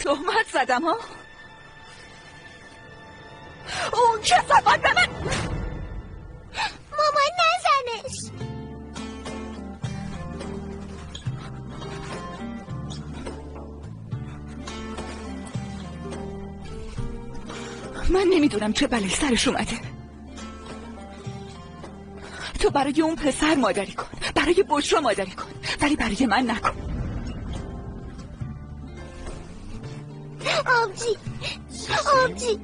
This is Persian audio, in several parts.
تهمت زدم ها؟ اون کثافت به من. مامان نزنش. من نمیدونم چه بلایی سرش اومده. تو برای اون پسر مادری کن، برای بشرا مادری کن، ولی برای من نکن. آبجی آبجی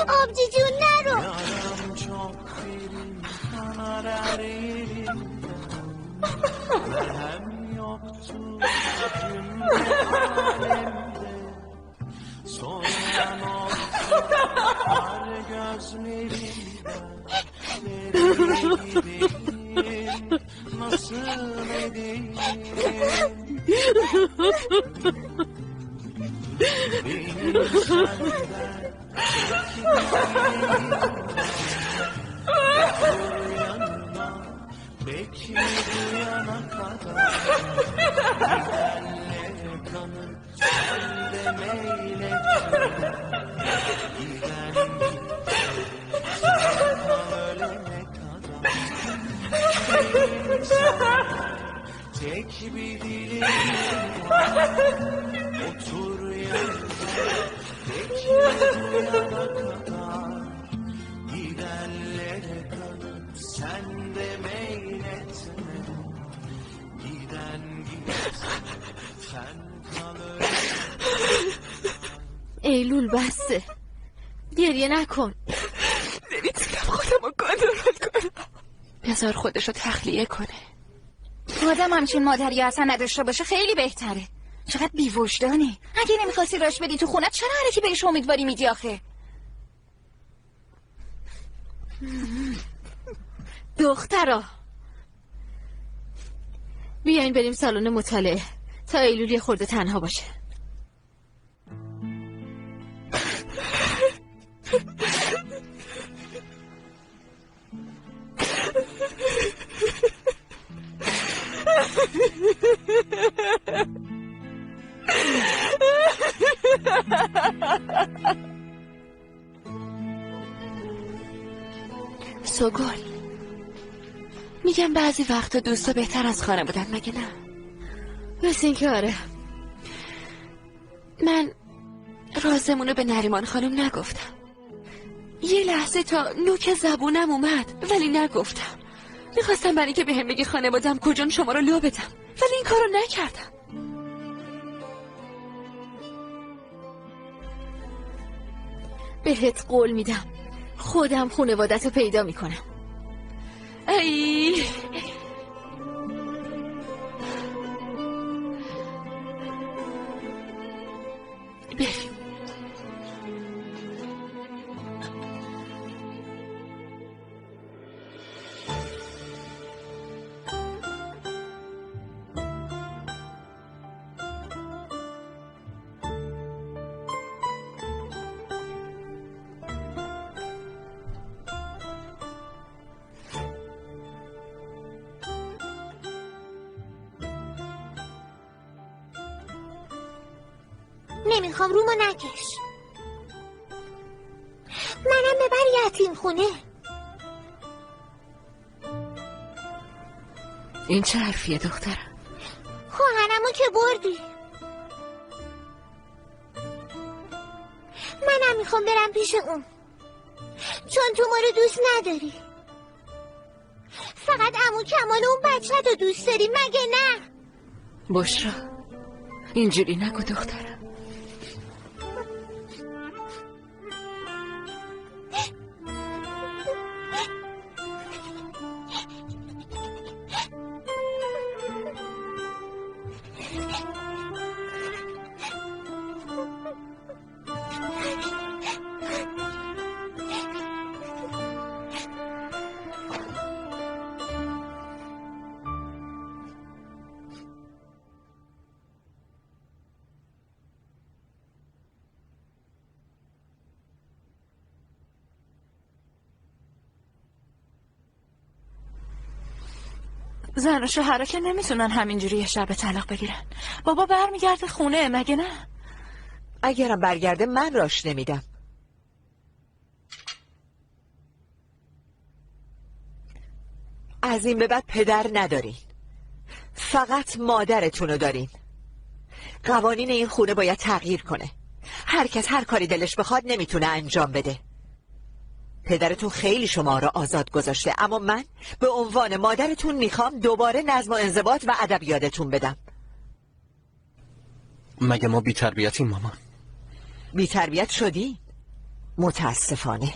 آبجی جون نرو. Tek bir dilim otur yanımda bekleyene kadar gidenlere kanıp sen de meyletme giden gidersen sen kalır. ایلول بسه گریه نکن. نمیتونم خودمو کنترل کنم. بذار خودشو تخلیه کنه. آدم همچین مادری اصلا نداشته باشه خیلی بهتره. چقدر بی‌وجدانی. اگه نمیخواستی راش بدی تو خونه چرا هرکی بهش امیدواری میدی آخه؟ دخترا بیاین بریم سالن مطالعه تا ایلول یه خورده تنها باشه. سوگل میگم بعضی وقتا دوستا بهتر از خانه بودن مگه نه؟ بس این که آره. من رازمونو به نریمان خانم نگفتم. یه لحظه تا نوک زبونم اومد ولی نگفتم. میخواستم برای که به هم بگی خانوادم کجان شما رو لو بدم ولی این کارو نکردم. بهت قول میدم خودم خانوادت رو پیدا میکنم. ای بریم. نمیخوام رومو نکش. منم ببر یتیم خونه. این چه حرفیه دخترم؟ خواهرمو که بردی. منم میخوام برم پیش اون چون تو ما رو دوست نداری. فقط عمو کمال اون بچه رو دوست داری مگه نه؟ بشرا اینجوری نگو دخترم. زن و شوهرا که نمیتونن همینجوری یه شب طلاق بگیرن. بابا برمیگرده خونه مگه نه؟ اگرم برگرده من راش نمیدم. از این به بعد پدر ندارین، فقط مادرتونو دارین. قوانین این خونه باید تغییر کنه. هر کس هر کاری دلش بخواد نمیتونه انجام بده. پدرتون خیلی شما را آزاد گذاشته، اما من به عنوان مادرتون میخوام دوباره نظم و انضباط و ادب یادتون بدم. مگه ما بی‌تربیتیم مامان؟ بی‌تربیت شدی؟ متاسفانه.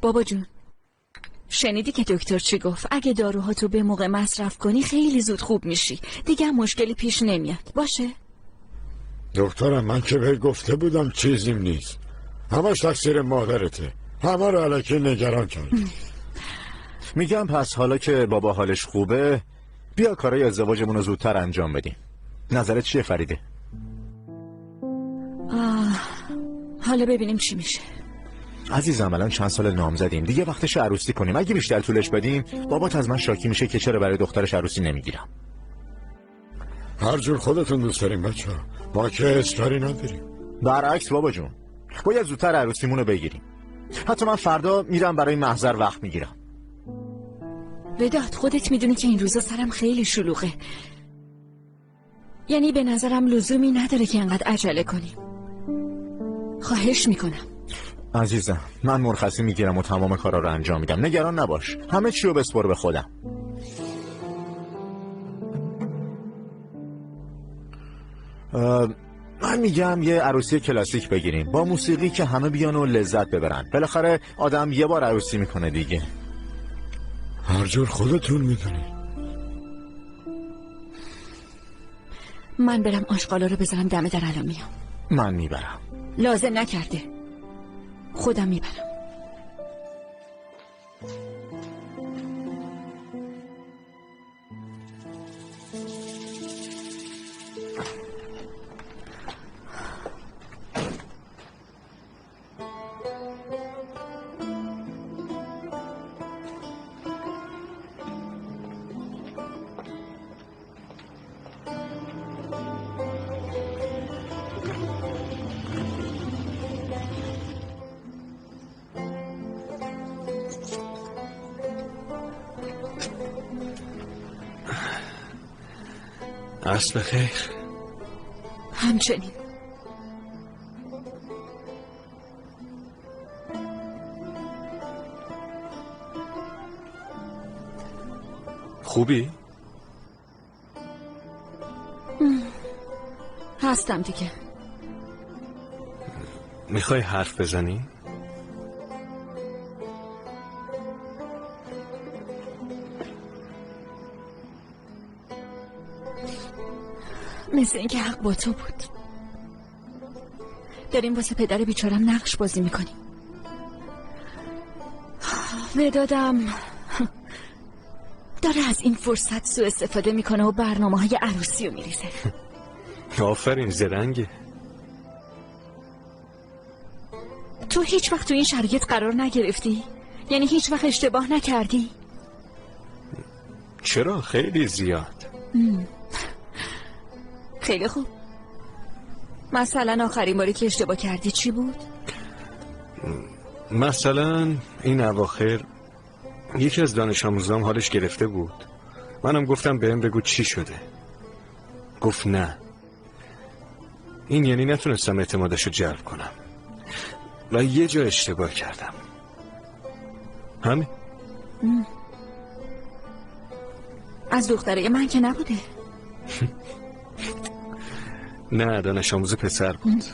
بابا جون، شنیدی که دکتر چی گفت؟ اگه داروهاتو به موقع مصرف کنی خیلی زود خوب میشی، دیگه مشکلی پیش نمیاد. باشه؟ دکترم من که به گفته بودم چیزیم نیست، همش تقصیر مادرته، همه رو الکی نگران کردی. میگم پس حالا که بابا حالش خوبه بیا کارای ازدواجمون رو زودتر انجام بدیم. نظرت چیه فریده؟ حالا ببینیم چی میشه. عزیزم الان چند سال نامزدیم، دیگه وقتش عروسی کنیم. اگه بیشتر طولش بدیم بابات از من شاکی میشه که چرا برای دخترش عروسی نمیگیرم. هر جور خودتون دوست داریم بچه ها، ما که اصراری نداریم. برعکس بابا جون، باید زودتر عروسیمونو بگیریم. حتی من فردا میرم برای محضر وقت میگیرم. وداد خودت میدونی که این روزا سرم خیلی شلوغه، یعنی به نظرم لزومی نداره که انقدر عجله کنیم. خواهش میکنم. عزیزم من مرخصی میگیرم و تمام کارا رو انجام میدم، نگران نباش. همه چی رو بسپار به خودم. من میگم یه عروسی کلاسیک بگیریم با موسیقی که همه بیان و لذت ببرن. بالاخره آدم یه بار عروسی میکنه دیگه. هر جور خودتون میدونی. من برم آشغالا رو بذارم دم در، الان میام. من میبرم. لازم نکرده، خودم میبرم. عصر بخیر. همچنین. خوبی؟ هستم دیگه. میخوای حرف بزنی؟ مثل اینکه حق با تو بود. داریم واسه پدر بیچارم نقش بازی میکنیم. ودادم داره از این فرصت سوء استفاده میکنه و برنامه‌های عروسی رو میریزه. آفرین، زرنگه. تو هیچ وقت تو این شرایط قرار نگرفتی؟ یعنی هیچ وقت اشتباه نکردی؟ چرا؟ خیلی زیاد. خیلی خوب. مثلا آخرین باری که اشتباه کردی چی بود؟ مثلا این اواخر یکی از دانش آموزام حالش گرفته بود، منم گفتم بهم بگو چی شده. گفت نه. این یعنی نتونستم اعتمادشو جلب کنم و یه جا اشتباه کردم. همین. از دختره من که نبوده. نه، دانش آموز پسر بود.